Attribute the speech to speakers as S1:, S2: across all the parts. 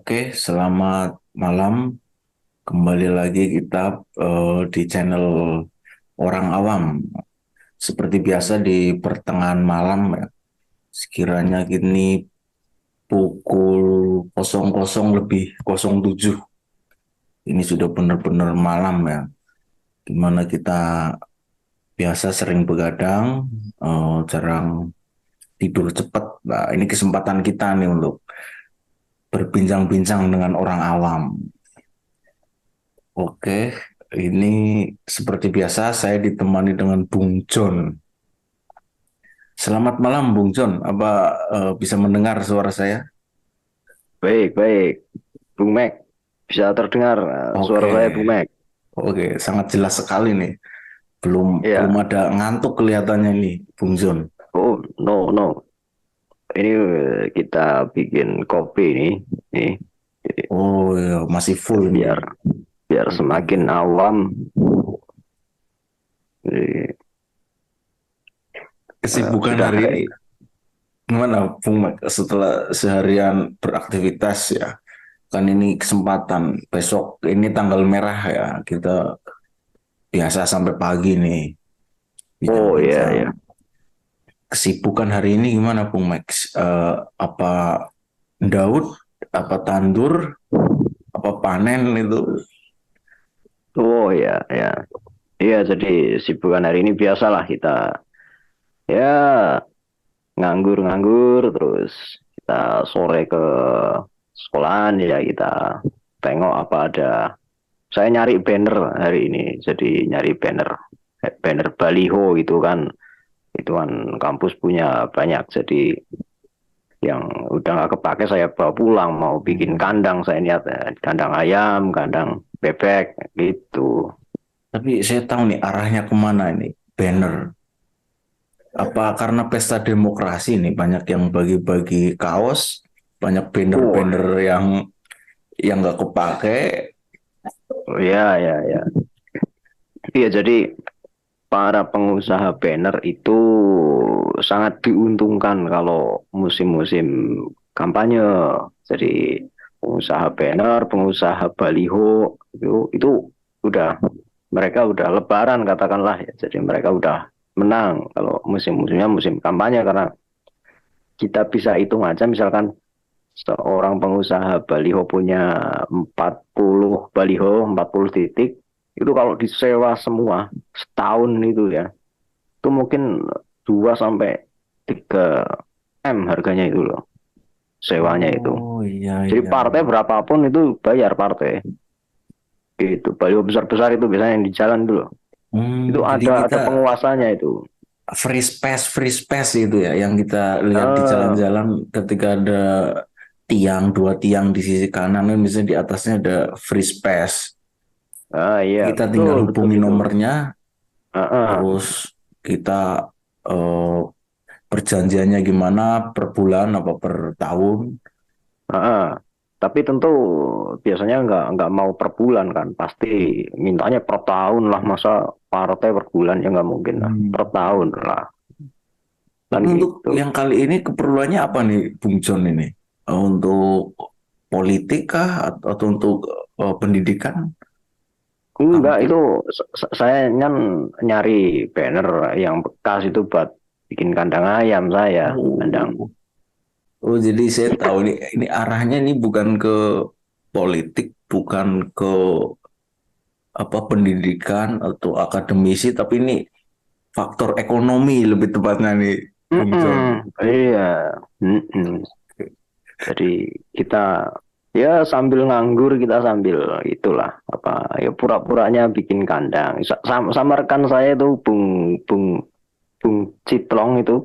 S1: Oke, selamat malam. Kembali lagi kita di channel Orang Awam. Seperti biasa di pertengahan malam ya. Sekiranya kini pukul 00:07. Ini sudah benar-benar malam ya. Dimana kita biasa sering begadang, jarang tidur cepat. Nah, ini kesempatan kita nih untuk berbincang-bincang dengan orang awam. Oke, ini seperti biasa saya ditemani dengan Bung John. Selamat malam Bung John, apa bisa mendengar suara saya?
S2: Baik, baik. Bung Mek, bisa terdengar suara
S1: Oke,
S2: saya, Bung Mek?
S1: oke, sangat jelas sekali nih. Belum belum
S2: Ya,
S1: ada ngantuk kelihatannya ini, Bung John.
S2: oh, no, no. Ini kita bikin kopi nih, jadi,
S1: Oh ya, masih full ini.
S2: biar biar semakin awam. Jadi,
S1: Kesibukan
S2: sudah,
S1: hari ini gimana, Bung Mak? Setelah seharian beraktivitas ya, kan ini kesempatan. Besok ini tanggal merah ya, kita biasa sampai pagi nih
S2: oh ya,
S1: bincang-bincang.
S2: ya.
S1: Kesibukan hari ini gimana, Bung Max? Apa Daud, apa tandur, apa panen itu?
S2: Oh ya, ya. Iya, jadi sibukan hari ini biasalah kita ya nganggur-nganggur, terus kita sore ke sekolahan ya kita tengok apa ada. Saya nyari banner hari ini, jadi nyari banner banner baliho itu kan kampus punya banyak, jadi yang udah nggak kepake saya bawa pulang, mau bikin
S1: Hmm.
S2: kandang saya niat, kandang ayam, kandang bebek gitu.
S1: Tapi saya tahu nih arahnya kemana ini, banner. Apa karena pesta demokrasi nih banyak yang bagi-bagi kaos, banyak
S2: Oh,
S1: banner-banner yang nggak kepake.
S2: ya, ya, ya. Iya, jadi para pengusaha banner itu sangat diuntungkan kalau musim-musim kampanye. Jadi pengusaha banner, pengusaha baliho itu udah mereka udah lebaran katakanlah ya. Jadi mereka udah menang kalau musim-musimnya musim kampanye, karena kita bisa hitung aja, misalkan seorang pengusaha baliho punya 40 baliho, 40 titik, itu kalau disewa semua setahun itu ya, itu mungkin 2 sampai 3 M harganya itu loh, sewanya itu.
S1: Oh iya
S2: Jadi
S1: iya
S2: partai
S1: iya.
S2: berapapun itu bayar partai. Itu baliho besar-besar itu biasanya yang di jalan itu loh. Itu
S1: Jadi kita
S2: ada penguasanya itu.
S1: free space itu ya yang kita lihat di
S2: Ah,
S1: jalan-jalan ketika ada tiang, dua tiang di sisi kanan kan misalnya di atasnya ada free space.
S2: iya,
S1: Kita tinggal
S2: betul, betul
S1: hubungi
S2: itu.
S1: nomornya,
S2: Ah, ah.
S1: terus kita eh, perjanjiannya gimana per bulan apa per tahun.
S2: Heeh. Tapi tentu biasanya nggak mau per bulan kan, pasti mintanya per tahun lah, masa partai per bulan ya nggak mungkin lah, per
S1: Hmm.
S2: tahun lah kan
S1: Tapi untuk
S2: gitu.
S1: yang kali ini keperluannya apa nih, Bung John ini? Untuk politik kah atau untuk pendidikan?
S2: Enggak,
S1: Apa?
S2: itu saya nyari banner yang bekas itu buat bikin kandang ayam saya, kandang.
S1: Oh, oh, jadi saya tahu ini arahnya ini bukan ke politik, bukan ke apa pendidikan atau akademisi, tapi ini faktor ekonomi lebih tepatnya nih, Bung John.
S2: Iya. Mm-mm. Jadi kita ya sambil nganggur, kita sambil itulah apa ya, pura-puranya bikin kandang. Sama rekan saya itu Bung Bung Bung Citlong itu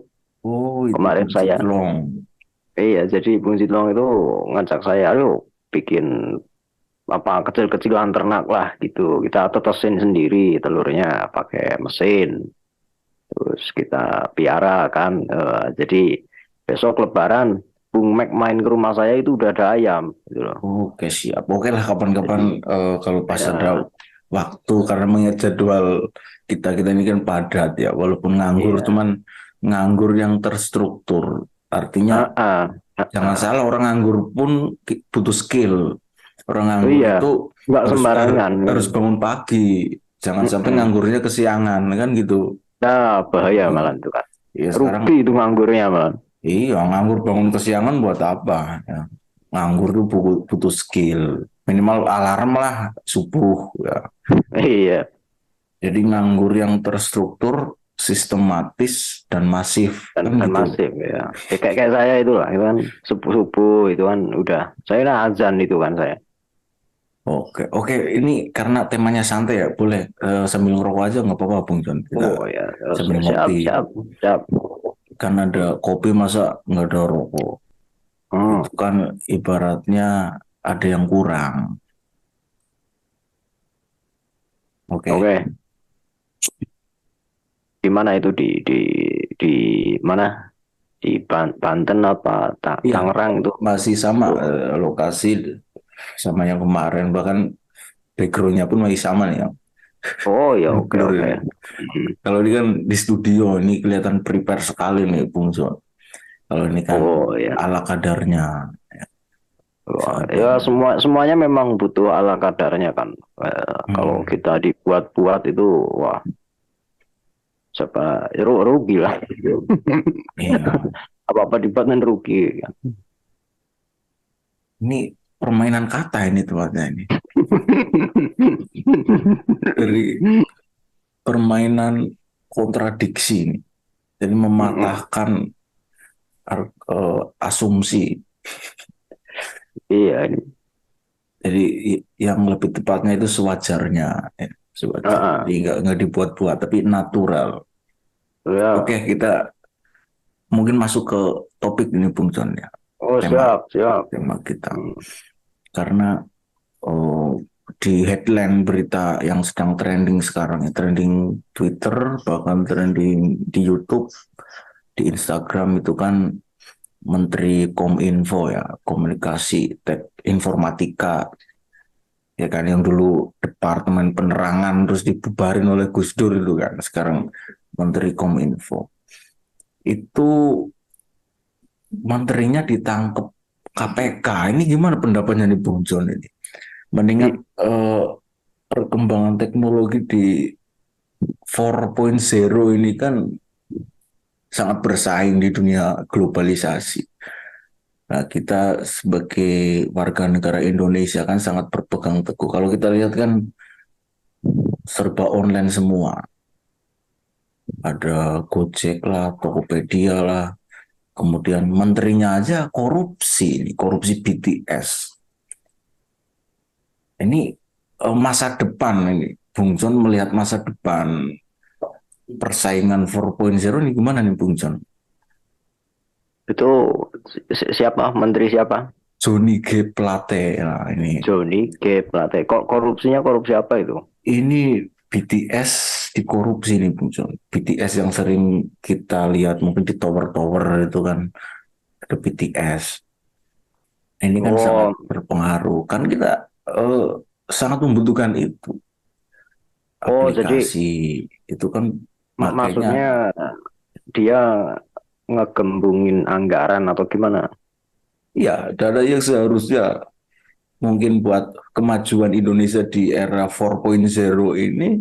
S1: Oh, itu
S2: kemarin
S1: Bung
S2: saya.
S1: Citlong.
S2: Iya, jadi Bung Citlong itu ngajak saya, ayo bikin apa kecil-kecilan ternak lah gitu. Kita tetesin sendiri telurnya pakai mesin. Terus kita piara kan. Jadi besok Lebaran Bung Mac main ke rumah saya itu udah ada ayam gitu loh.
S1: Oke, siap. Oke lah kapan-kapan
S2: Jadi
S1: kalau pas ada
S2: ya,
S1: waktu karena mengingat jadwal kita kita ini kan padat ya, walaupun nganggur
S2: iya.
S1: cuman nganggur yang terstruktur. Artinya
S2: Ah, ah.
S1: Jangan salah, orang nganggur pun butuh skill. Orang
S2: Oh
S1: nganggur
S2: iya,
S1: itu
S2: nggak sembarangan.
S1: harus bangun pagi. Jangan sampai
S2: Mm-mm.
S1: nganggurnya kesiangan kan gitu.
S2: Nah, bahaya malah
S1: Iya,
S2: itu kan.
S1: iya sekarang
S2: Rugi itu nganggurnya malah.
S1: iya nganggur bangun kesiangan buat apa? Ya. Nganggur tuh butuh skill. Minimal alarm lah subuh ya.
S2: Iya,
S1: Jadi nganggur yang terstruktur, sistematis dan masif kan
S2: dan
S1: gitu.
S2: masif ya. Kayak saya itu lah, itu kan subuh-subuh itu kan udah. Saya lah azan itu kan saya.
S1: Oke, oke. Ini karena temanya santai ya, boleh sambil ngerokok aja nggak apa-apa, Bung John. Kita
S2: Oh ya,
S1: sambil
S2: siap,
S1: ngopi.
S2: siap, siap.
S1: Kan ada kopi masa nggak ada rokok.
S2: Hmm,
S1: Itu kan ibaratnya ada yang kurang. Oke.
S2: oke. Di mana itu di mana? Di Banten apa
S1: Iya,
S2: Tangerang itu?
S1: masih sama
S2: Oh,
S1: lokasi sama yang kemarin. Bahkan backgroundnya pun masih sama nih yang
S2: oh ya, oke,
S1: blur
S2: oke.
S1: ini.
S2: Hmm.
S1: Kalau ini kan di studio, ini kelihatan prepare sekali nih, Bung John. Kalau ini kan
S2: Oh ya.
S1: ala kadarnya.
S2: Wah, ya
S1: Seadanya.
S2: semuanya memang butuh ala kadarnya kan. Kalau
S1: Hmm.
S2: kita dibuat-buat itu, wah, siapa rugi lah.
S1: Iya,
S2: Apa-apa dibuat kan rugi kan.
S1: ini permainan kata ini tempatnya ini. Dari permainan kontradiksi ini. Jadi mematahkan asumsi.
S2: Iya ini.
S1: Jadi yang lebih tepatnya itu sewajarnya, ya, sewajarnya.
S2: Ah,
S1: Jadi nggak dibuat-buat, tapi natural. Oke,
S2: ya.
S1: kita mungkin masuk ke topik ini, Bung John ya.
S2: Oh
S1: Tema
S2: siap, siap.
S1: tema kita.
S2: Hmm.
S1: Karena oh, di headline berita yang sedang trending sekarang, ya, trending Twitter, bahkan trending di YouTube, di Instagram itu kan Menteri Kominfo ya, Komunikasi, Informatika, ya kan yang dulu Departemen Penerangan terus dibubarin oleh Gus Dur itu kan, sekarang Menteri Kominfo. Itu menterinya ditangkap KPK. Ini gimana pendapatnya nih Bung John ini? Mengingat
S2: I-
S1: perkembangan teknologi di 4.0 ini kan sangat bersaing di dunia globalisasi. Nah, kita sebagai warga negara Indonesia kan sangat berpegang teguh. Kalau kita lihat kan serba online semua. Ada Gojek lah, Tokopedia lah. Kemudian menterinya aja korupsi, korupsi BTS. Ini masa depan ini. Bung John melihat masa depan persaingan 4.0 ini gimana nih Bung John?
S2: Itu siapa? Menteri siapa?
S1: Johnny G. Plate lah ini.
S2: Joni G. Plate. Kok korupsinya korupsi apa itu?
S1: Ini BTS dikorupsi nih Bung John. BTS yang sering kita lihat mungkin di tower-tower itu kan ada BTS. Ini kan sangat
S2: Oh,
S1: berpengaruh. Kan kita sangat membutuhkan itu.
S2: oh jadi
S1: Aplikasi itu kan makanya
S2: maksudnya dia ngegembungin anggaran atau gimana?
S1: ya dana yang seharusnya mungkin buat kemajuan Indonesia di era 4.0 ini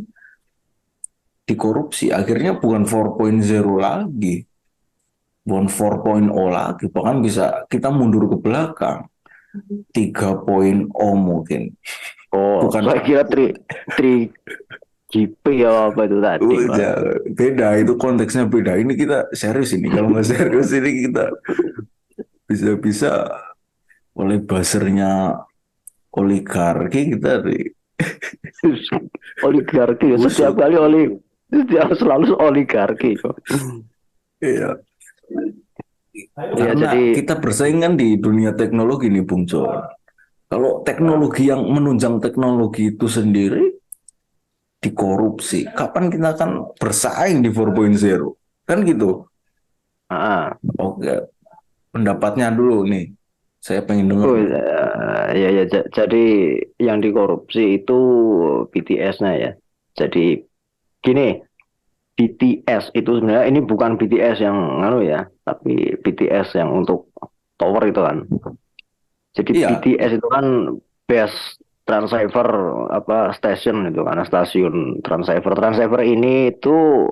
S1: dikorupsi. Akhirnya bukan 4.0 lagi, bukan 4.0 lagi, bahkan bisa kita mundur ke belakang 3.0 mungkin.
S2: Oh,
S1: Bukan
S2: saya kira tri GP ya apa itu tadi, Pak.
S1: ya, beda itu konteksnya beda. Ini kita serius ini. Kalau nggak serius ini kita bisa-bisa oleh buzzernya oligarki kita
S2: Oligarki ya, setiap
S1: diusut.
S2: kali setiap selalu oligarki.
S1: Iya.
S2: Ya
S1: Karena
S2: jadi
S1: kita bersaing kan di dunia teknologi nih Bung John. Kalau teknologi yang menunjang teknologi itu sendiri dikorupsi, kapan kita akan bersaing di 4.0? Kan gitu.
S2: ah,
S1: Oke, pendapatnya dulu nih. Saya pengen denger
S2: oh
S1: nih.
S2: ya jadi yang dikorupsi itu BTS-nya ya. Jadi gini, BTS itu sebenarnya ini bukan BTS yang anu ya, tapi BTS yang untuk tower itu kan. Jadi
S1: Iya,
S2: BTS itu kan best transceiver apa station itu kan, stasiun transceiver. Transceiver ini itu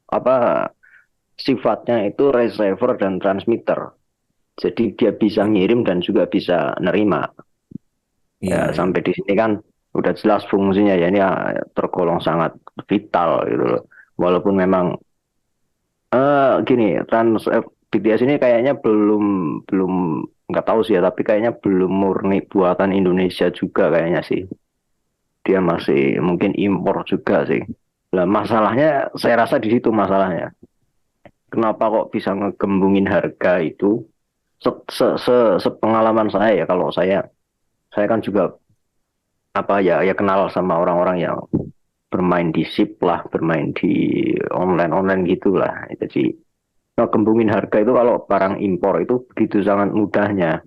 S2: apa sifatnya itu receiver dan transmitter. Jadi dia bisa ngirim dan juga bisa nerima.
S1: iya,
S2: Ya
S1: iya.
S2: sampai di sini kan udah jelas fungsinya ya ini ya, tergolong sangat vital gitu loh. Walaupun memang gini BTS ini kayaknya belum belum nggak tahu sih ya tapi kayaknya belum murni buatan Indonesia juga kayaknya sih. Dia masih mungkin impor juga sih. Nah, masalahnya saya rasa di situ masalahnya. Kenapa kok bisa ngegembungin harga itu? Sepengalaman saya ya kalau saya kan juga apa ya ya kenal sama orang-orang yang bermain di SIP lah, bermain di online-online gitulah. Jadi ngegembungin harga itu kalau barang impor itu begitu sangat mudahnya.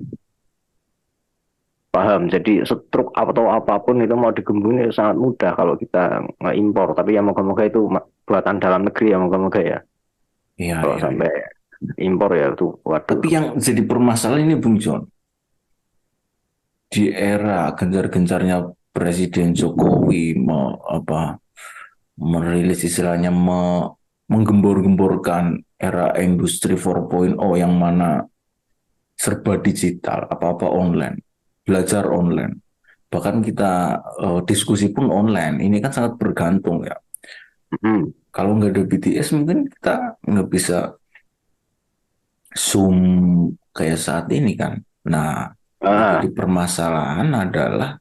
S2: Paham. Jadi stroke atau apapun itu mau digembungin itu sangat mudah kalau kita nggak impor. Tapi ya moga-moga itu buatan dalam negeri ya moga-moga ya.
S1: Iya,
S2: Kalau
S1: iya, iya.
S2: sampai impor ya itu waduh.
S1: Tapi yang jadi permasalahan ini Bung John, di era gencar-gencarnya Presiden Jokowi merilis istilahnya menggembor-gemborkan era industri 4.0 yang mana serba digital, apa-apa online, belajar online. Bahkan kita diskusi pun online. Ini kan sangat bergantung ya.
S2: Hmm.
S1: Kalau nggak ada BTS mungkin kita nggak bisa Zoom kayak saat ini kan. Nah, yang jadi
S2: Ah,
S1: permasalahan adalah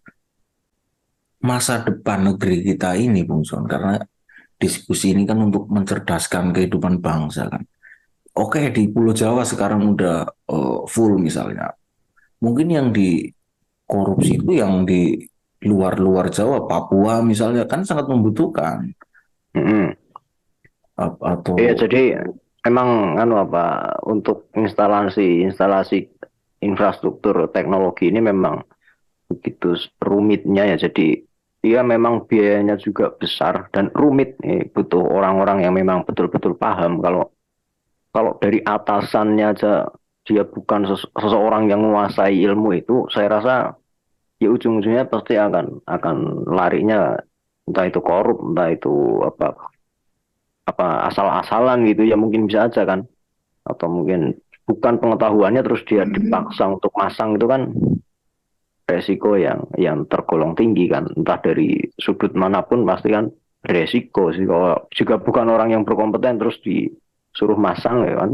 S1: masa depan negeri kita ini, Bung Son. Karena diskusi ini kan untuk mencerdaskan kehidupan bangsa kan. Oke, di Pulau Jawa sekarang udah full misalnya. Mungkin yang di korupsi itu yang di luar-luar Jawa, Papua misalnya kan sangat membutuhkan.
S2: mm-mm.
S1: Atau
S2: Iya, jadi emang anu apa untuk instalasi instalasi infrastruktur teknologi ini memang begitu rumitnya ya. Jadi dia memang biayanya juga besar dan rumit nih, butuh orang-orang yang memang betul-betul paham. Kalau kalau dari atasannya aja dia bukan seseorang yang menguasai ilmu itu, saya rasa ya ujung-ujungnya pasti akan larinya entah itu korup, entah itu apa apa asal-asalan gitu ya mungkin bisa aja kan atau mungkin bukan pengetahuannya terus dia dipaksa untuk masang itu kan resiko yang tergolong tinggi kan entah dari sudut manapun pasti kan resiko sih kalau juga bukan orang yang berkompeten terus disuruh masang ya kan.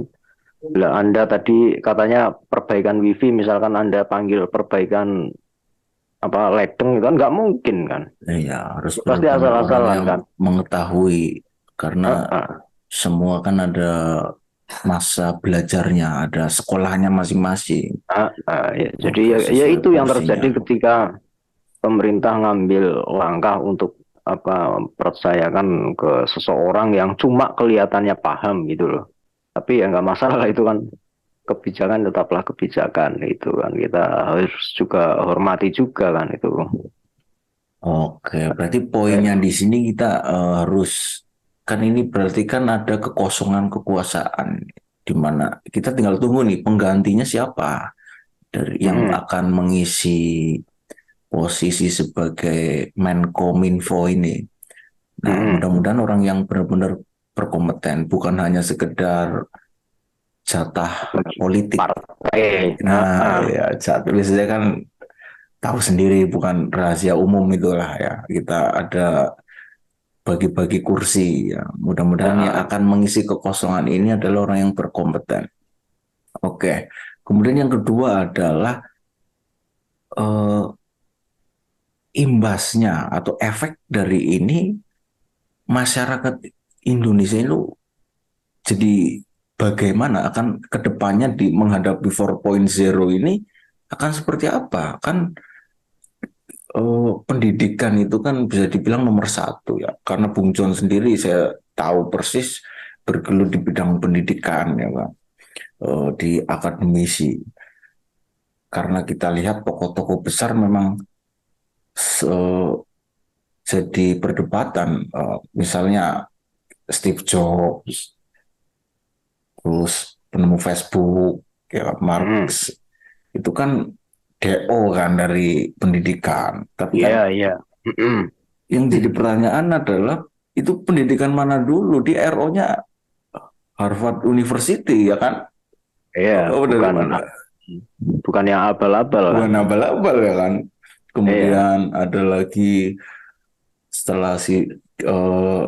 S2: Bila Anda tadi katanya perbaikan wifi misalkan Anda panggil perbaikan apa ledeng itu kan nggak mungkin kan.
S1: ya harus
S2: Itu pasti
S1: benar-benar orang
S2: asal-asalan
S1: yang
S2: kan.
S1: mengetahui karena
S2: Ah, ah.
S1: semua kan ada masa belajarnya, ada sekolahnya masing-masing.
S2: Ya. Jadi
S1: Oke,
S2: ya
S1: sesuai
S2: itu yang
S1: porsinya.
S2: terjadi ketika pemerintah ngambil langkah untuk apa percayakan ke seseorang yang cuma kelihatannya paham gitu loh. Tapi ya nggak masalah lah itu kan kebijakan tetaplah kebijakan itu kan kita harus juga hormati juga kan itu.
S1: Oke, berarti poinnya di sini kita harus kan ini berarti kan ada kekosongan kekuasaan di mana kita tinggal tunggu nih penggantinya siapa dari yang
S2: Mm-mm.
S1: akan mengisi posisi sebagai Menkominfo ini. Nah,
S2: Mm-mm.
S1: mudah-mudahan orang yang benar-benar berkompeten, bukan hanya sekedar jatah politik.
S2: Partai.
S1: Nah, ya jatah biasanya kan tahu sendiri, bukan rahasia umum itulah ya. Kita ada bagi-bagi kursi ya. Mudah-mudahan yang akan mengisi kekosongan ini adalah orang yang berkompeten. Oke. Kemudian yang kedua adalah eh, imbasnya atau efek dari ini masyarakat Indonesia itu jadi bagaimana akan kedepannya di menghadapi 4.0 ini akan seperti apa? Kan pendidikan itu kan bisa dibilang nomor satu ya. Karena Bung John sendiri saya tahu persis bergelut di bidang pendidikan ya Pak. Di akademisi. Karena kita lihat tokoh-tokoh besar memang jadi perdebatan. Misalnya Steve Jobs, terus penemu Facebook, Kayak
S2: Hmm.
S1: Marx itu kan DO kan dari pendidikan. Tapi kan
S2: Iya, iya. Hmm.
S1: yang jadi pertanyaan adalah itu pendidikan mana dulu? Di RO-nya Harvard University ya kan?
S2: Iya,
S1: Oh, dari
S2: bukan
S1: mana?
S2: bukan yang abal-abal kan.
S1: Bukan abal-abal ya kan?
S2: Iya,
S1: Kemudian ada lagi setelah si eh,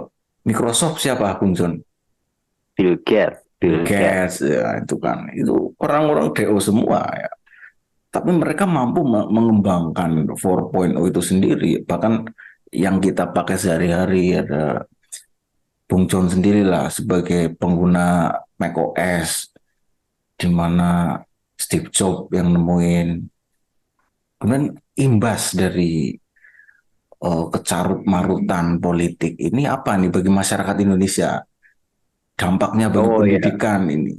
S1: Microsoft siapa Bung John?
S2: Bill Gates,
S1: Bill
S2: Bill Gates.
S1: Gates ya itu kan itu orang-orang DO semua ya. Tapi mereka mampu mengembangkan 4.0 itu sendiri. Bahkan yang kita pakai sehari-hari ada Bung John sendirilah sebagai pengguna macOS di mana Steve Jobs yang nemuin. Kemudian imbas dari kecarut marutan politik ini apa nih bagi masyarakat Indonesia? Dampaknya bagi
S2: Oh iya.
S1: pendidikan ini.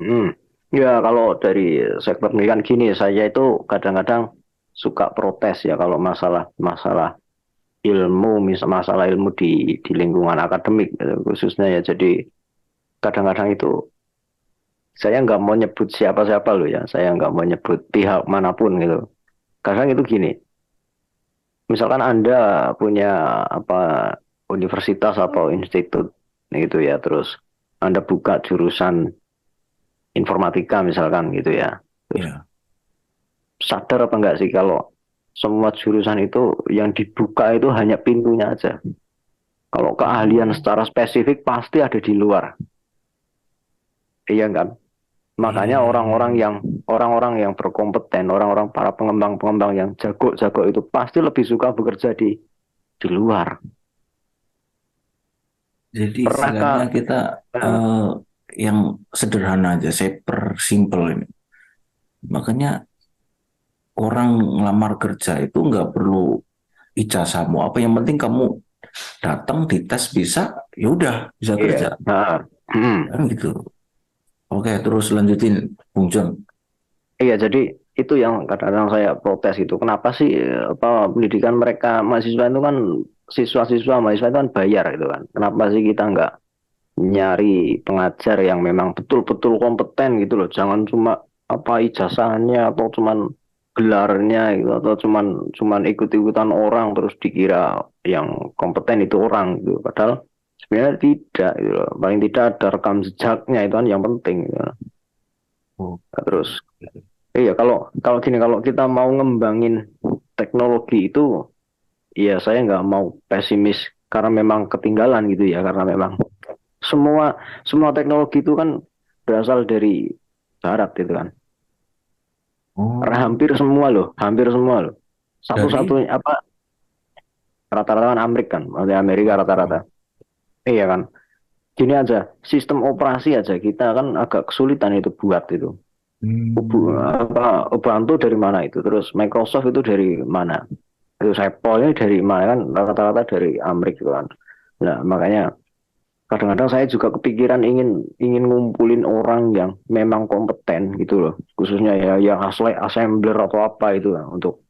S2: Hmm. Ya kalau dari sektor pendidikan gini, saya itu kadang-kadang suka protes ya kalau masalah masalah ilmu, masalah ilmu di lingkungan akademik gitu, khususnya ya. Jadi kadang-kadang itu saya nggak mau nyebut siapa-siapa loh ya, saya nggak mau nyebut pihak manapun gitu. Kadang itu gini, misalkan Anda punya apa universitas atau institut gitu ya, terus Anda buka jurusan informatika misalkan gitu ya. Terus
S1: Ya.
S2: sadar apa enggak sih kalau semua jurusan itu yang dibuka itu hanya pintunya aja. Kalau keahlian
S1: Oh,
S2: secara spesifik pasti ada di luar. Iya kan?
S1: iya,
S2: Makanya
S1: iya, iya,
S2: orang-orang
S1: iya.
S2: yang berkompeten, orang-orang para pengembang-pengembang yang jago-jago itu pasti lebih suka bekerja di luar.
S1: Jadi istilahnya
S2: Pernahkah
S1: kita
S2: eh,
S1: eh, yang sederhana aja, saya persimpel ini. Makanya orang ngelamar kerja itu nggak perlu ijazahmu apa, yang penting kamu datang dites bisa, ya udah bisa
S2: iya.
S1: kerja
S2: Nah,
S1: kan gitu. Oke, terus lanjutin Bung John.
S2: iya, jadi itu yang kadang-kadang saya protes itu. Kenapa sih apa pendidikan mereka mahasiswa itu kan siswa-siswa mahasiswa itu kan bayar gitu kan. Kenapa sih kita nggak nyari pengajar yang memang betul-betul kompeten gitu loh. Jangan cuma apa ijazahnya atau cuman gelarnya gitu atau cuman ikut-ikutan orang terus dikira yang kompeten itu orang gitu. Padahal sebenarnya tidak gitu loh. Paling tidak ada rekam jejaknya itu kan yang penting gitu.
S1: Oh,
S2: Nah, terus iya kalau kalau gini kalau kita mau ngembangin teknologi itu ya saya nggak mau pesimis karena memang ketinggalan gitu ya karena memang semua semua teknologi itu kan berasal dari barat gitu kan. Karena
S1: oh,
S2: hampir semua loh.
S1: dari
S2: Satu-satunya apa rata-rata kan Amerika kan, maksudnya Amerika rata-rata.
S1: oh,
S2: Iya kan. Gini aja, sistem operasi aja kita kan agak kesulitan itu buat itu.
S1: hmm,
S2: Ubuntu dari mana itu? Terus Microsoft itu dari mana? Itu Apple-nya dari mana kan rata-rata dari Amerika gitu kan. Nah, makanya kadang-kadang saya juga kepikiran ingin ingin ngumpulin orang yang memang kompeten gitu loh, khususnya ya yang asli assembler atau apa itu lah, untuk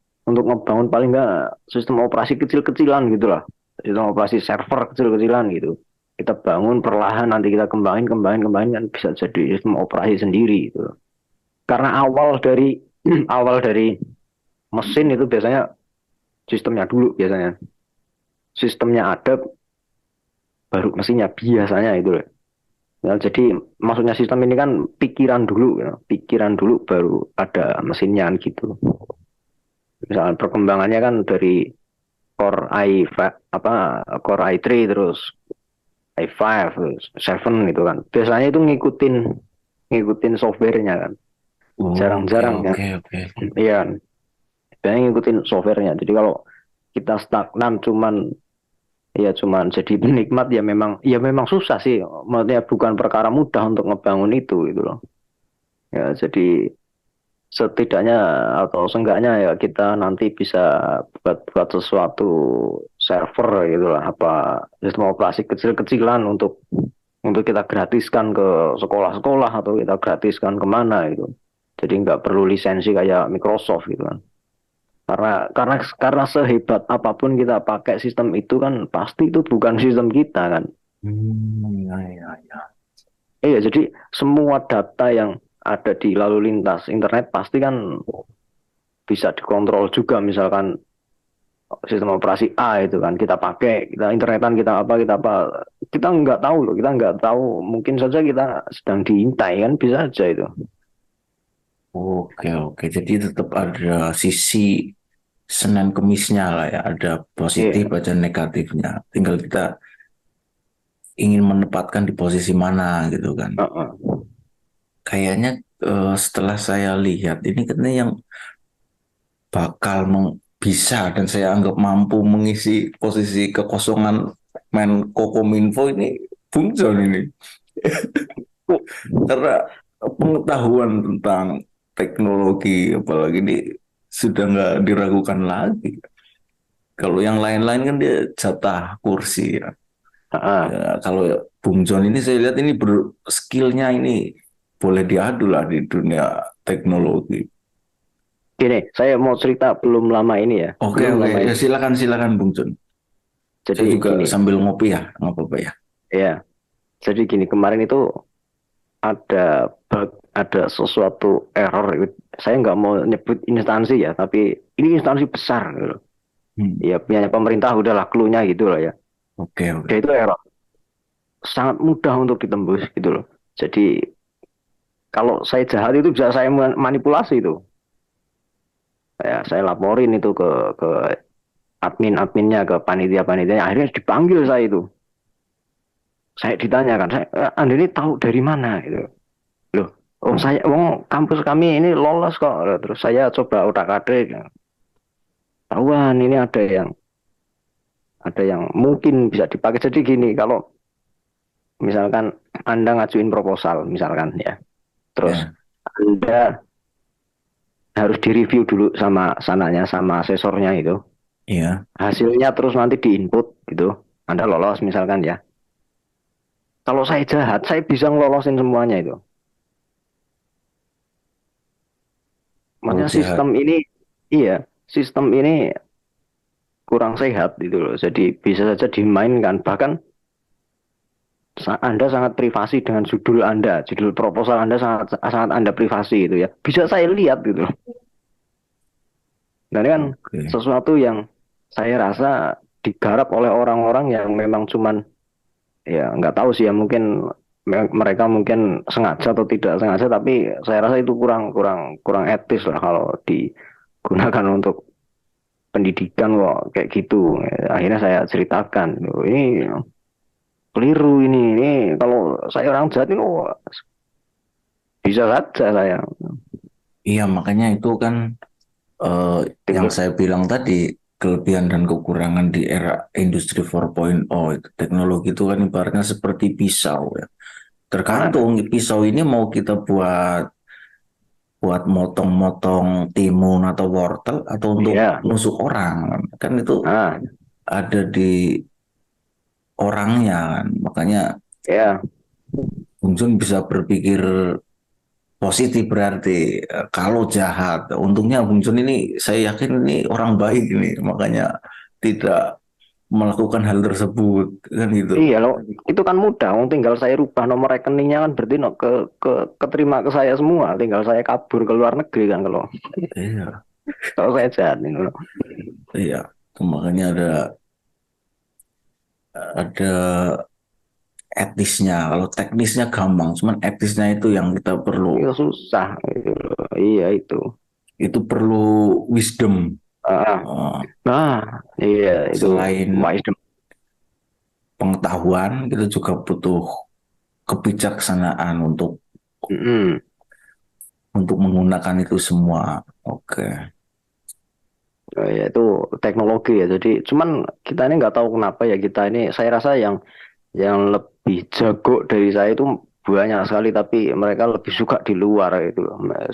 S2: ngebangun paling enggak sistem operasi kecil-kecilan gitu lah, sistem operasi server kecil-kecilan gitu. Kita bangun perlahan nanti kita kembangin kembangin kembangin kan bisa jadi sistem operasi sendiri gitu loh. Karena awal dari awal dari mesin itu biasanya sistemnya dulu biasanya sistemnya ada baru mesinnya biasanya itu loh. Ya, jadi maksudnya sistem ini kan pikiran dulu, ya. Pikiran dulu baru ada mesinnya gitu. Misalnya perkembangannya kan dari Core i5 apa Core i3 terus i5 terus 7 gitu kan. Biasanya itu ngikutin ngikutin softwarenya kan.
S1: oke,
S2: Jarang-jarang ya.
S1: oke, oke.
S2: Iya, biasanya ngikutin softwarenya. Jadi kalau kita stagnan cuman jadi penikmat ya memang susah sih. Maksudnya bukan perkara mudah untuk ngebangun itu gitu loh. Ya, jadi setidaknya atau seenggaknya ya kita nanti bisa buat sesuatu server gitu lah apa sistem operasi kecil-kecilan untuk kita gratiskan ke sekolah-sekolah atau kita gratiskan kemana gitu. Jadi nggak perlu lisensi kayak Microsoft gitu kan. Karena sehebat apapun kita pakai sistem itu kan pasti itu bukan sistem kita kan.
S1: Ya, ya, ya.
S2: Iya, jadi semua data yang ada di lalu lintas internet pasti kan bisa dikontrol juga, misalkan sistem operasi A itu kan kita pakai, kita internetan, kita nggak tahu loh, kita nggak tahu, mungkin saja kita sedang diintai kan, bisa aja itu.
S1: Oke, oke. Jadi tetap ada sisi Senin Kemisnya lah ya. Ada positif,
S2: Iya.
S1: ada negatifnya. Tinggal kita ingin menempatkan di posisi mana gitu kan.
S2: Heeh.
S1: Kayaknya setelah saya lihat ini katanya yang bakal bisa dan saya anggap mampu mengisi posisi kekosongan Menko Kominfo ini Bung John ini.
S2: Oh,
S1: Karena pengetahuan tentang teknologi apalagi ini sudah nggak diragukan lagi. Kalau yang lain-lain kan dia jatah kursi ya.
S2: heeh.
S1: Ya, kalau Bung John ini saya lihat ini skillnya ini boleh diadu lah di dunia teknologi.
S2: Gini, saya mau cerita belum lama ini ya,
S1: Oke,
S2: belum
S1: oke.
S2: lama
S1: Ya
S2: ini.
S1: silakan, silakan Bung John. Saya
S2: Jadi
S1: juga
S2: gini,
S1: sambil ngopi ya, nggak apa-apa ya.
S2: ya, jadi gini, kemarin itu ada sesuatu error. Saya nggak mau nyebut instansi ya, tapi ini instansi besar gitu.
S1: Hmm.
S2: Ya punya pemerintah udahlah, clue-nya gitu loh ya.
S1: Oke, oke.
S2: Dia itu error sangat mudah untuk ditembus gitu loh. Jadi kalau saya jahat itu bisa saya manipulasi itu. Ya, saya laporin itu ke adminnya, ke panitia-panitianya. Akhirnya dipanggil saya itu. Saya ditanyakan, Anda ini tahu dari mana gitu. Loh, kampus kami ini lolos kok. Terus saya coba utak-atik. Tahuan ini ada yang mungkin bisa dipakai. Jadi gini, kalau misalkan Anda ngajuin proposal misalkan ya. Terus
S1: Ya,
S2: Anda harus direview dulu sama sananya, sama asesornya itu.
S1: iya.
S2: Hasilnya terus nanti diinput gitu. Anda lolos misalkan ya. Kalau saya jahat, saya bisa ngelolosin semuanya itu.
S1: Oh,
S2: Makanya
S1: jahat.
S2: iya, sistem ini kurang sehat gitu loh. Jadi bisa saja dimainkan. Bahkan Anda sangat privasi dengan judul Anda, judul proposal Anda sangat sangat Anda privasi itu ya. Bisa saya lihat gitu loh. Dan ini kan
S1: Oke.
S2: sesuatu yang saya rasa digarap oleh orang-orang yang memang cuman, ya nggak tahu sih ya, mungkin mereka mungkin sengaja atau tidak sengaja, tapi saya rasa itu kurang kurang kurang etis lah kalau digunakan untuk pendidikan kok kayak gitu. Akhirnya saya ceritakan, ini keliru ini kalau saya orang jahat ini bisa saja saya
S1: Iya, makanya itu kan eh, yang
S2: tinggal.
S1: saya bilang tadi, kelebihan dan kekurangan di era industri 4.0 itu. Teknologi itu kan ibaratnya seperti pisau ya. Tergantung
S2: Ah,
S1: pisau ini mau kita buat buat motong-motong timun atau wortel atau untuk
S2: ya,
S1: nusuk orang kan itu
S2: ah,
S1: ada di orangnya kan. Makanya
S2: ya,
S1: Bung Jun bisa berpikir positif berarti. Kalau jahat untungnya Bung Jun ini saya yakin ini orang baik ini makanya tidak melakukan hal tersebut kan gitu.
S2: iya loh, itu kan mudah. Tinggal saya rubah nomor rekeningnya kan, berarti no, ke keterima ke saya semua. Tinggal saya kabur ke luar negeri kan, kalau
S1: Iya,
S2: kalau saya jahat ini loh.
S1: iya. Makanya ada etisnya. Kalau teknisnya gampang, cuman etisnya itu yang kita perlu.
S2: Itu susah gitu loh. Iya itu.
S1: Itu perlu wisdom.
S2: Ah,
S1: Eh,
S2: nah, iya itu
S1: Selain
S2: wisdom.
S1: pengetahuan, kita juga butuh kebijaksanaan
S2: Mm-mm.
S1: untuk menggunakan itu semua. Oke.
S2: Ya, itu teknologi ya. Jadi cuman kita ini nggak tahu kenapa ya, kita ini saya rasa yang lebih jago dari saya itu banyak sekali, tapi mereka lebih suka di luar itu.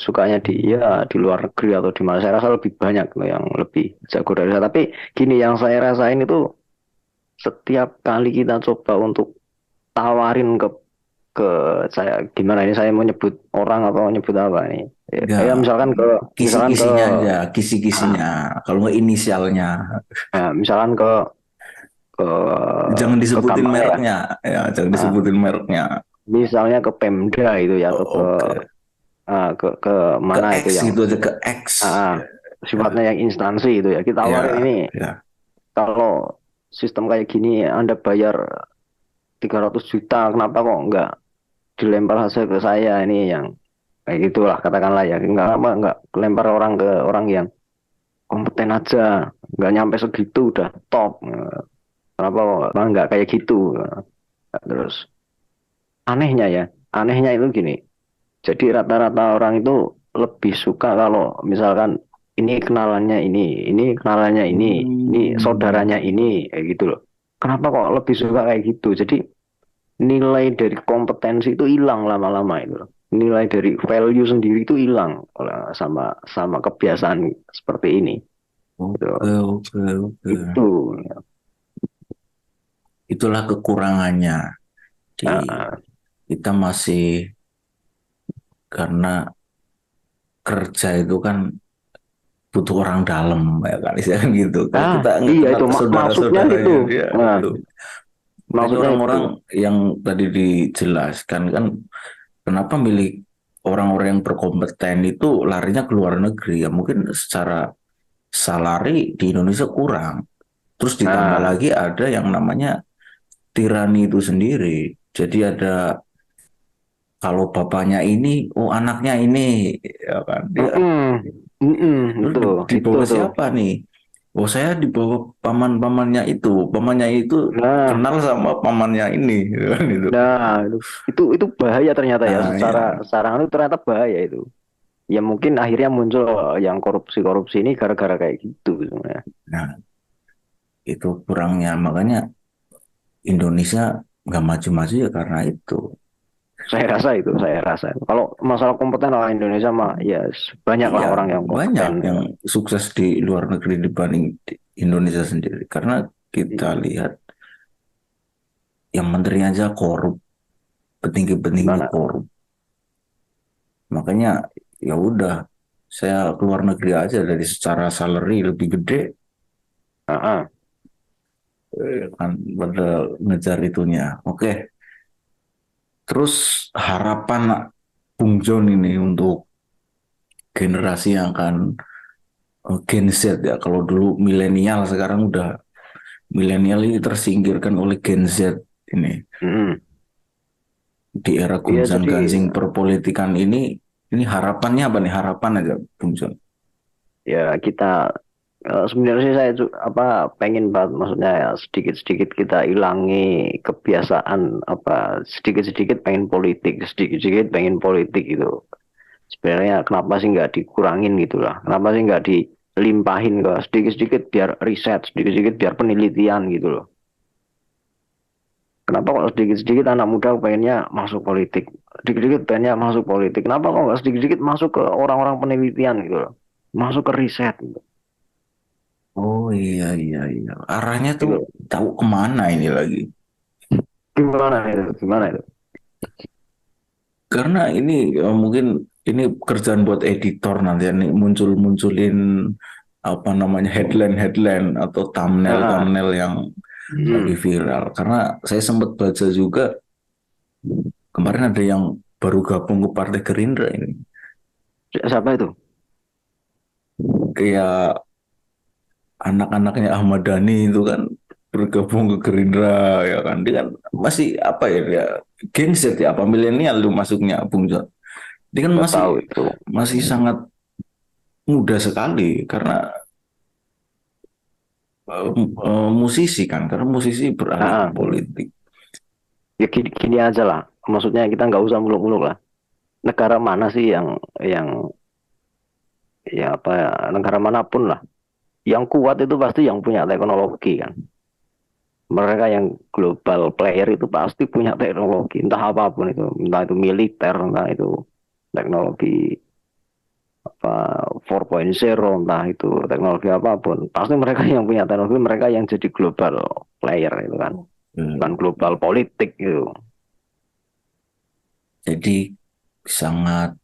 S2: Sukanya di luar negeri atau di mana. Saya rasa lebih banyak loh yang lebih jago dari saya. Tapi gini, yang saya rasain itu setiap kali kita coba untuk tawarin ke saya, gimana ini saya mau nyebut orang atau nyebut apa nih? Ya
S1: Ya,
S2: misalkan ke
S1: kisi-kisinya aja,
S2: ah,
S1: kisi-kisinya. Kalau nggak inisialnya,
S2: misalkan ke
S1: jangan
S2: ke
S1: disebutin
S2: gampang ya.
S1: mereknya. Ya, jangan
S2: Ah,
S1: disebutin mereknya.
S2: misalnya ke Pemda itu ya, atau ke
S1: Oke.
S2: ke
S1: Ke
S2: mana itu
S1: X
S2: yang
S1: itu aja, ke X.
S2: ah, ah,
S1: Ya,
S2: sifatnya yang instansi itu ya. Kita tawarin
S1: ya,
S2: ini
S1: ya.
S2: kalau sistem kayak gini Anda bayar 300 juta, kenapa kok nggak dilempar hasil ke saya ini yang kayak gitulah katakanlah ya. Nggak apa nggak lempar orang ke orang yang kompeten aja, nggak nyampe segitu udah top. Kenapa kok nggak kayak gitu? Terus anehnya ya, anehnya itu gini. Jadi rata-rata orang itu lebih suka kalau misalkan ini kenalannya ini
S1: Hmm.
S2: saudaranya ini, kayak gitu loh. Kenapa kok lebih suka kayak gitu? Jadi nilai dari kompetensi itu hilang lama-lama itu loh. Nilai dari value sendiri itu hilang sama sama kebiasaan seperti ini. Gitu.
S1: Oke, oke, oke.
S2: Itu.
S1: Itulah kekurangannya di
S2: Nah,
S1: kita masih, karena kerja itu kan butuh orang dalam ya kan, istilahnya gitu. Kalau kita nggak
S2: iya
S1: kenal
S2: itu maksudnya itu.
S1: saudara-saudaranya dia
S2: Nah,
S1: itu. Makanya
S2: maksudnya itu.
S1: orang-orang yang tadi dijelaskan kan, kenapa milih orang-orang yang berkompeten itu larinya ke luar negeri ya, mungkin secara salari di Indonesia kurang. Terus ditambah
S2: Nah,
S1: lagi ada yang namanya tirani itu sendiri. Jadi ada, kalau bapaknya ini, oh anaknya ini, ya kan. Dia terus di
S2: itu
S1: bawah
S2: tuh.
S1: siapa nih? Oh saya di bawah paman-pamannya itu. Pamannya itu
S2: Nah,
S1: kenal sama pamannya ini, ya kan itu.
S2: nah itu bahaya ternyata ya
S1: Nah
S2: secara
S1: ya,
S2: secara itu ternyata bahaya itu. Ya mungkin akhirnya muncul yang korupsi-korupsi ini gara-gara kayak gitu sebenarnya.
S1: nah itu kurangnya. Makanya Indonesia nggak maju-maju ya karena itu.
S2: Saya rasa itu. Kalau masalah kompeten orang Indonesia mah ya banyak lah
S1: Iya,
S2: orang yang
S1: banyak
S2: kompeten.
S1: yang sukses di luar negeri dibanding di Indonesia sendiri. Karena kita
S2: Iya.
S1: lihat yang menteri aja korup, petinggi-petinggi
S2: Gimana?
S1: korup. Makanya ya udah, saya keluar negeri aja, dari secara salary lebih gede,
S2: Ah, ah.
S1: kan pada ngejar itunya. Oke, terus harapan Bung John ini untuk generasi yang akan Gen Z ya. Kalau dulu milenial, sekarang udah milenial ini tersingkirkan oleh Gen Z ini.
S2: Mm-mm.
S1: Di era
S2: Iya jadi
S1: gonjang-ganjing perpolitikan ini harapannya apa nih? Harapan aja, Bung John.
S2: ya kita sebenarnya sih saya apa pengen banget maksudnya ya sedikit-sedikit kita ilangi kebiasaan apa sedikit-sedikit pengen politik sedikit-sedikit pengen politik itu sebenarnya kenapa sih nggak dikurangin gitu lah kenapa sih nggak dilimpahin ke sedikit-sedikit biar riset sedikit-sedikit biar penelitian gitu loh kenapa kok sedikit-sedikit anak muda pengennya masuk politik sedikit-sedikit pengennya masuk politik kenapa kok nggak sedikit-sedikit masuk ke orang-orang penelitian gitu loh masuk ke riset gitu.
S1: Oh iya, iya, iya. Arahnya tuh
S2: Gitu.
S1: tahu kemana ini lagi.
S2: Gimana itu
S1: Karena ini mungkin ini kerjaan buat editor nanti ya, nih muncul-munculin apa namanya, headline-headline atau
S2: Ah,
S1: thumbnail-thumbnail yang lagi
S2: hmm.
S1: viral. Karena saya sempat baca juga kemarin ada yang baru gabung ke Partai Gerindra ini.
S2: Siapa itu?
S1: Kayak anak-anaknya Ahmad Dhani itu kan bergabung ke Gerindra, ya kan. Dia kan masih apa ya, dia Gen Z ya, apa milenial tuh masuknya, Bung John. Dia kan
S2: Gak
S1: masih
S2: tahu itu.
S1: masih sangat muda sekali, karena musisi kan, karena musisi beralih ke
S2: Ah,
S1: politik.
S2: ya gini aja lah. Maksudnya kita nggak usah muluk-muluk lah. Negara mana sih yang ya apa ya, negara manapun lah. Yang kuat itu pasti yang punya teknologi kan. Mereka yang global player itu pasti punya teknologi, entah apapun itu, entah itu militer, entah itu teknologi apa 4.0, entah itu teknologi apapun. Pasti mereka yang punya teknologi, mereka yang jadi global player itu kan. Bukan global
S1: Eh,
S2: politik gitu.
S1: Jadi sangat,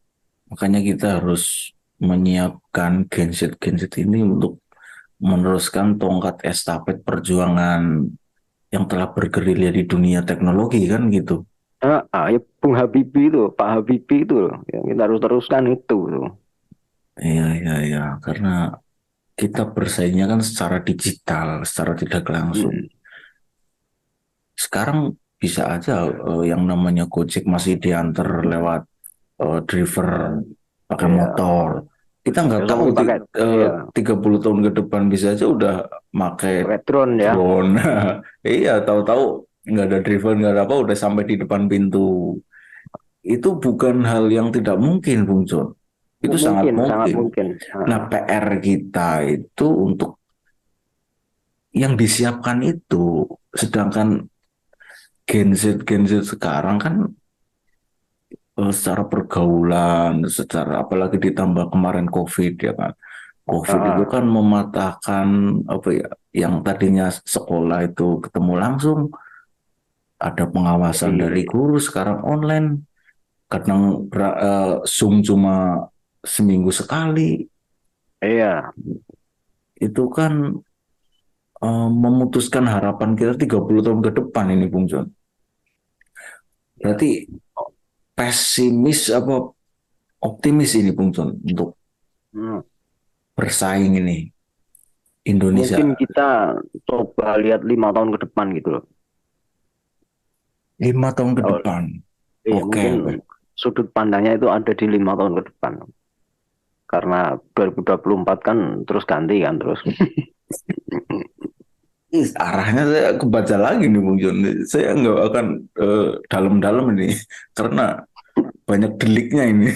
S1: makanya kita harus menyiapkan Gen Z ini untuk meneruskan tongkat estafet perjuangan yang telah bergerilya di dunia teknologi kan gitu.
S2: Ya Bung Habibie itu, Pak Habibie itu loh, yang kita harus teruskan itu tuh.
S1: Iya, iya, iya. Karena kita bersaingnya kan secara digital, secara tidak langsung.
S2: Hmm,
S1: Sekarang bisa aja yang namanya Gojek masih diantar lewat driver pakai
S2: iya,
S1: motor. Kita nggak
S2: besok
S1: tahu
S2: masih pakai, iya,
S1: 30 tahun ke depan bisa aja udah pakai
S2: pakai drone ya.
S1: drone. Iya, tahu-tahu nggak ada driver, nggak ada apa, udah sampai di depan pintu. Itu bukan hal yang tidak mungkin, Bung John. Itu sangat
S2: Mungkin, sangat
S1: mungkin.
S2: mungkin.
S1: Nah,
S2: Nah,
S1: PR kita itu untuk yang disiapkan itu, sedangkan Gen Z sekarang kan secara pergaulan, secara apalagi ditambah kemarin COVID ya kan. COVID itu
S2: ah,
S1: kan mematahkan apa ya, yang tadinya sekolah itu ketemu langsung, ada pengawasan dari
S2: jadi,
S1: guru, sekarang online, kadang Zoom cuma seminggu sekali,
S2: iya,
S1: itu kan memutuskan harapan kita 30 tahun ke depan ini Bung John.
S2: ya.
S1: Berarti pesimis apa optimis ini Bung John untuk
S2: Hmm.
S1: bersaing ini
S2: Mungkin
S1: Indonesia
S2: kita coba lihat 5 tahun ke depan gitu loh.
S1: 5 tahun ke
S2: Kalau,
S1: depan.
S2: iya,
S1: Oke,
S2: mungkin
S1: oke.
S2: sudut pandangnya itu ada di 5 tahun ke depan. Karena 2024 kan terus ganti kan terus.
S1: Arahnya saya kebaca lagi nih Bung John. Saya nggak akan dalam-dalam ini karena banyak deliknya ini.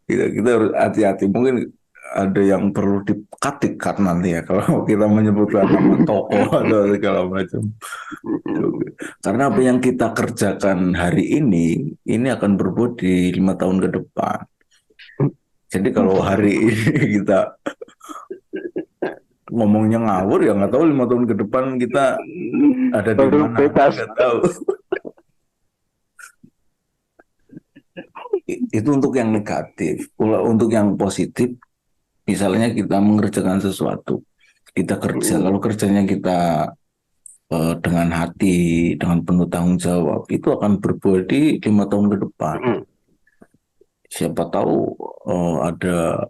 S1: Kita harus hati-hati. Mungkin ada yang perlu dikatikat nanti ya kalau kita menyebutkan nama tokoh atau segala macam. Oke. Karena apa yang kita kerjakan hari ini akan berbuat di 5 tahun ke depan. Jadi kalau hari ini kita ngomongnya ngawur ya nggak tahu 5 tahun ke depan kita ada di
S2: Baru
S1: mana,
S2: bebas.
S1: nggak tahu. Itu untuk yang negatif. Kalau untuk yang positif, misalnya kita mengerjakan sesuatu, kita kerja.
S2: Mm,
S1: Kalau kerjanya kita dengan hati, dengan penuh tanggung jawab, itu akan berbuah di 5 tahun ke depan.
S2: mm.
S1: Siapa tahu ada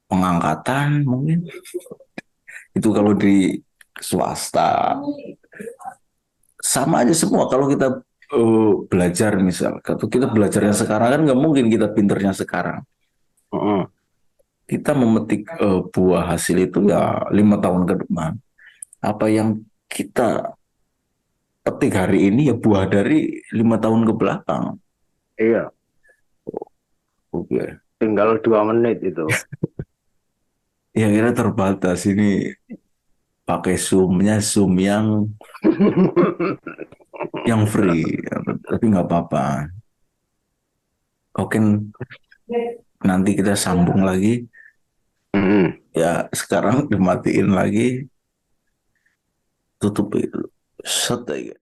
S1: pengangkatan mungkin. Itu kalau di swasta sama aja semua. Kalau kita belajar misal, kalau kita belajarnya sekarang kan nggak mungkin kita pinternya sekarang.
S2: Mm.
S1: Kita memetik buah hasil itu ya 5 tahun ke depan. Apa yang kita petik hari ini ya buah dari 5 tahun ke belakang.
S2: Iya,
S1: Oke.
S2: tinggal 2 menit itu.
S1: Ya kira terbatas ini pakai zoomnya zoom yang free, tapi nggak apa-apa. Oke, nanti kita sambung lagi.
S2: Mm.
S1: Ya sekarang dimatiin lagi, tutup itu. Set aja.